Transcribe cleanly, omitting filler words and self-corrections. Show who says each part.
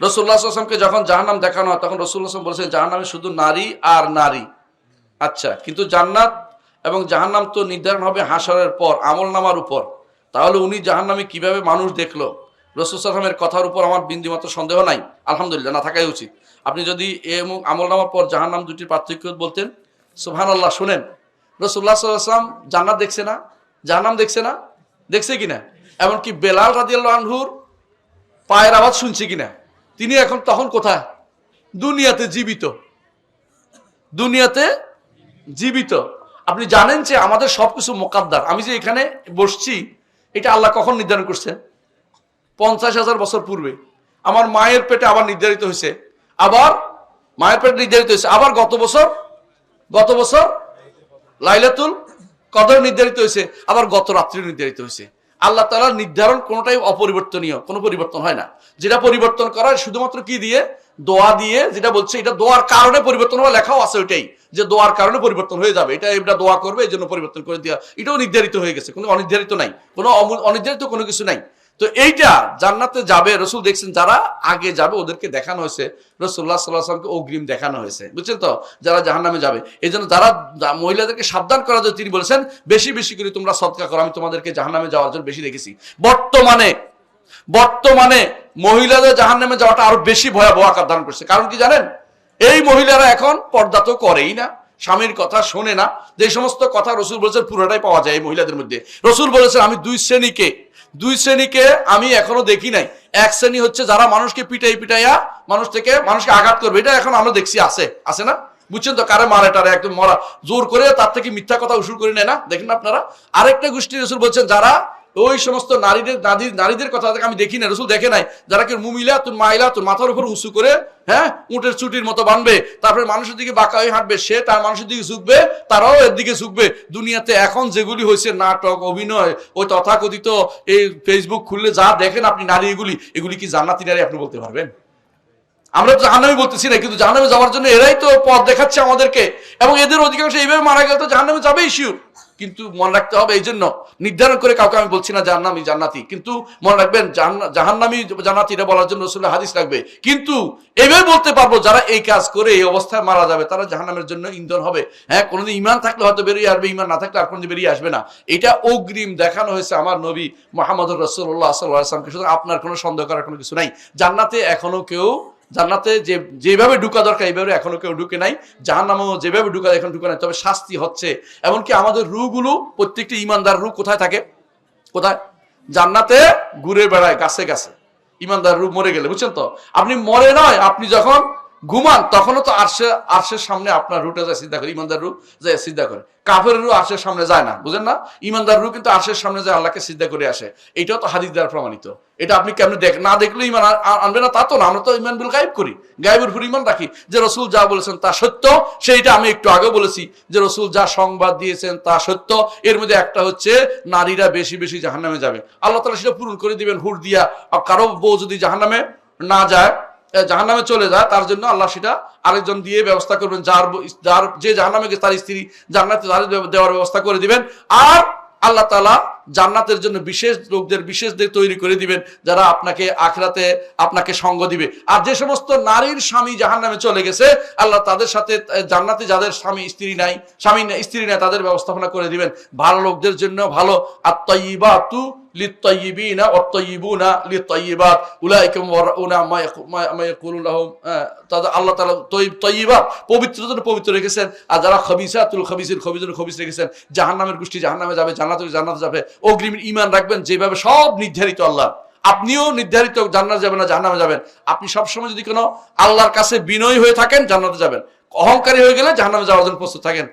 Speaker 1: রাসূলুল্লাহ সাল্লাল্লাহু আলাইহি ওয়াসাল্লামকে যখন জাহান্নাম দেখানো হয় তখন রাসূলুল্লাহ সাল্লাল্লাহু আলাইহি ওয়াসাল্লাম বলেছেন জাহান্নামে শুধু নারী আর নারী। আচ্ছা, কিন্তু জান্নাত এবং জাহান্নাম তো নির্ধারণ হবে হাসরের পর আমলনামার উপর। তাহলে উনি জাহান্নামে কিভাবে মানুষ দেখলো? রাসূল সাল্লাল্লাহু আলাইহি ওয়াসাল্লামের কথার উপর আমার বিন্দুমাত্র সন্দেহ নাই, আলহামদুলিল্লাহ, না থাকাই উচিত। আপনি যদি এবং আমলনামার পর জাহান্নাম দুটির পার্থক্য বলতেন, সুবহানাল্লাহ। শুনেন, রাসূলুল্লাহ সাল্লাল্লাহু আলাইহি ওয়াসাল্লাম জান্নাত দেখছে না, জাহান্নাম দেখছে না? দেখছে কিনা? এমনকি বেলাল রাদিয়াল্লাহু আনহুর পায়ের আওয়াজ শুনছে কিনা? তিনি এখন তখন কোথায়? দুনিয়াতে জীবিত, দুনিয়াতে জীবিত। আপনি জানেন যে আমাদের সবকিছু মোকাদ্দার। আমি যে এখানে বসছি এটা আল্লাহ কখন নির্ধারণ করছেন? 50,000 বছর পূর্বে। আমার মায়ের পেটে আবার নির্ধারিত হয়েছে, আবার মায়ের পেটে নির্ধারিত হয়েছে, আবার গত বছর লাইলাতুল কদর নির্ধারিত হয়েছে, আবার গত রাত্রি নির্ধারিত হয়েছে। আল্লাহ তাআলার নির্ধারণ কোনোটাই অপরিবর্তনীয়, কোনো পরিবর্তন হয় না। যেটা পরিবর্তন করা হয় শুধুমাত্র কি দিয়ে? দোয়া দিয়ে। যেটা বলছে এটা দোয়ার কারণে পরিবর্তন হওয়া, লেখাও আছে ওইটাই, যে দোয়ার কারণে পরিবর্তন হয়ে যাবে, এটা দোয়া করবে এই জন্য পরিবর্তন করে দেওয়া, এটাও নির্ধারিত হয়ে গেছে। কোনো অনির্ধারিত নাই, কোনো অনির্ধারিত কোনো কিছু নাই। তো এইটা জান্নাতে যাবে, রসুল দেখছেন যারা আগে যাবে ওদেরকে দেখানো হয়েছে, রাসূলুল্লাহ সাল্লাল্লাহু আলাইহি ওয়াসাল্লামকে অগ্রিম দেখানো হয়েছে, বুঝছেন তো? যারা জাহান্নামে যাবে, এই জন্য যারা মহিলাদেরকে সাবধান করার জন্য তিনি বলেছেন বেশি বেশি করে তোমরা সদকা করো, আমি তোমাদেরকে জাহান্নামে যাওয়ার জন্য বেশি দেখেছি। বর্তমানে মহিলাদের জাহান্নামে যাওয়াটা আরো বেশি ভয়াবহ আকার ধারণ করছে। কারণ কি জানেন? এই মহিলারা এখন পর্দা তো করেই না, স্বামীর কথা শোনে না। যে সমস্ত কথা রসুল বলেছেন পুরোটাই পাওয়া যায় এই মহিলাদের মধ্যে। রসুল বলেছেন আমি দুই শ্রেণীকে আমি এখনো দেখি নাই। এক শ্রেণী হচ্ছে যারা মানুষকে পিটাইয়া মানুষকে আঘাত করবে, এটা এখন আমরা দেখছি আছে না? বুঝছেন তো? কারে মারে টারে একদম মরা জোর করে তার থেকে মিথ্যা কথা উসুল করে নেয় না, দেখেন আপনারা। আরেকটা গোষ্ঠী রসুল বলছেন যারা ওই সমস্ত নারীদের কথা আমি দেখি না, রসুল দেখে নাই, যারা কি মুমিলা তুন মাইলা তুন মাথার উপর উঁচু করে, হ্যাঁ, উটের চুটির মতো বানবে, তারপরে মানুষের দিকে বাঁকা হয়ে হাঁটবে, সে তার মানুষের দিকে ঝুঁকবে, তারাও এর দিকে ঝুঁকবে। দুনিয়াতে এখন যেগুলি হয়েছে নাটক, অভিনয়, ওই তথাকথিত এই ফেসবুক খুললে যা দেখেন আপনি নারী, এগুলি কি জান্নাতি নারী আপনি বলতে পারবেন? আমরা তো জাহান্নামে বলতেছি না, কিন্তু জাহান্নামে যাওয়ার জন্য এরাই তো পথ দেখাচ্ছে আমাদেরকে, এবং এদের অধিকাংশ এইভাবে মারা গেলে তো জাহান্নামে যাবেই শিওর। কিন্তু মনে রাখতে হবে, এই জন্য নির্ধারণ করে কাউকে আমি বলছি না জাহান্নামী জান্নাতি, কিন্তু মনে রাখবেন জাহান্নামী জান্নাতি এটা বলার জন্য রাসূলের হাদিস লাগবে। কিন্তু এইভাবে বলতে পারবো যারা এই কাজ করে এই অবস্থায় মারা যাবে তারা জাহান্নামের জন্য ইন্ধন হবে। হ্যাঁ, কোনোদিন ঈমান থাকলে হয়তো বেরিয়ে আসবে, ঈমান না থাকলে আর কোনোদিন বেরিয়ে আসবে না। এটা অগ্রিম দেখানো হয়েছে আমার নবী মুহাম্মদুর রাসূলুল্লাহ সাল্লাল্লাহু আলাইহি ওয়াসাল্লামকে। সুতরাং আপনার কোনো সন্দেহ করার কোনো কিছু নাই। জান্নাতে যেভাবে ঢুকা দরকার এইভাবে এখনো কেউ ঢুকে নাই, জাহান্নামেও যেভাবে ঢুকা এখন ঢুকে নাই, তবে শাস্তি হচ্ছে। এমনকি আমাদের রূহগুলো, প্রত্যেকটি ঈমানদার রূহ কোথায় থাকে? কোথায়? জান্নাতে ঘুরে বেড়ায় গাছে গাছে। ঈমানদার রূহ মরে গেলে, বুঝছেন তো? আপনি মরে নয়, আপনি যখন ঘুমান তখনও তো আরশের সামনে আপনার রুটে যায় সিদ্ধা করে, ঈমানদার রূহ যায় সিদ্ধা করে। কাফের রূহ আরশের সামনে যায় না, বুঝেন না? ঈমানদার রূহ কিন্তু আরশের সামনে যায়, আল্লাহকে সিদ্ধা করে আসে। এটাও তো হাদিস দ্বারা প্রমাণিত। এটা আপনি কেমন না দেখলে ঈমান আনবে না তা তো না। আমরা তো ঈমান বিল গায়ব করি, গায়বের উপর ঈমান রাখি। যে রাসূল যা বলেছেন তা সত্য, সেইটা আমি একটু আগে বলেছি যে রাসূল যা সংবাদ দিয়েছেন তা সত্য। এর মধ্যে একটা হচ্ছে নারীরা বেশি বেশি জাহান্নামে যাবে, আল্লাহ তাআলা সেটা পূরণ করে দিবেন হুর দিয়া। আর কারো বউ যদি জাহান্নামে না যায়, জাহান্নামে চলে যায়, তার জন্য আল্লাহ সেটা আরেকজন দিয়ে ব্যবস্থা করবেন, যার যে জাহান্নামে গেছে তার স্ত্রী জান্নাতে দেওয়ার ব্যবস্থা করে দিবেন। আর আল্লাহ তাআলা জান্নাতের জন্য বিশেষদের তৈরি করে দিবেন, যারা আপনাকে আখিরাতে আপনাকে সঙ্গ দিবে। আর যে সমস্ত নারীর স্বামী জাহান্নামে চলে গেছে, আল্লাহ তাদের সাথে জান্নাতে যাদের স্বামী স্ত্রী নাই তাদের ব্যবস্থাপনা করে দিবেন। ভালো লোকদের জন্য ভালো। আত-তাইয়্যিবাতু লিত-তাইয়্যিবিনা ওয়াত-তাইয়্যিবুনা লিত-তাইয়্যিবাত উলাইকা মুবাররাউনা মা ইয়াকুলু লাহুম। আল্লাহ তাআলা তাইয়্যিবাত পবিত্রদের জন্য পবিত্র রেখেছেন, আর যারা খবিসাতুল খবিসিন খবিসের খবিস রেখেছেন। জাহান্নামের গোষ্ঠী জাহান্নামে যাবে, জান্নাতে যাবে। অগ্রিম ঈমান রাখবেন, যেভাবে সব নির্ধারিত আল্লাহ, আপনিও নির্ধারিত জান্নাতে যাবেন না জাহান্নামে যাবেন। আপনি সবসময় যদি কোনো আল্লাহর কাছে বিনয়ী হয়ে থাকেন জান্নাতে যাবেন, অহংকারী হয়ে গেলে জাহান্নামে যাওয়ার জন্য প্রস্তুত থাকেন।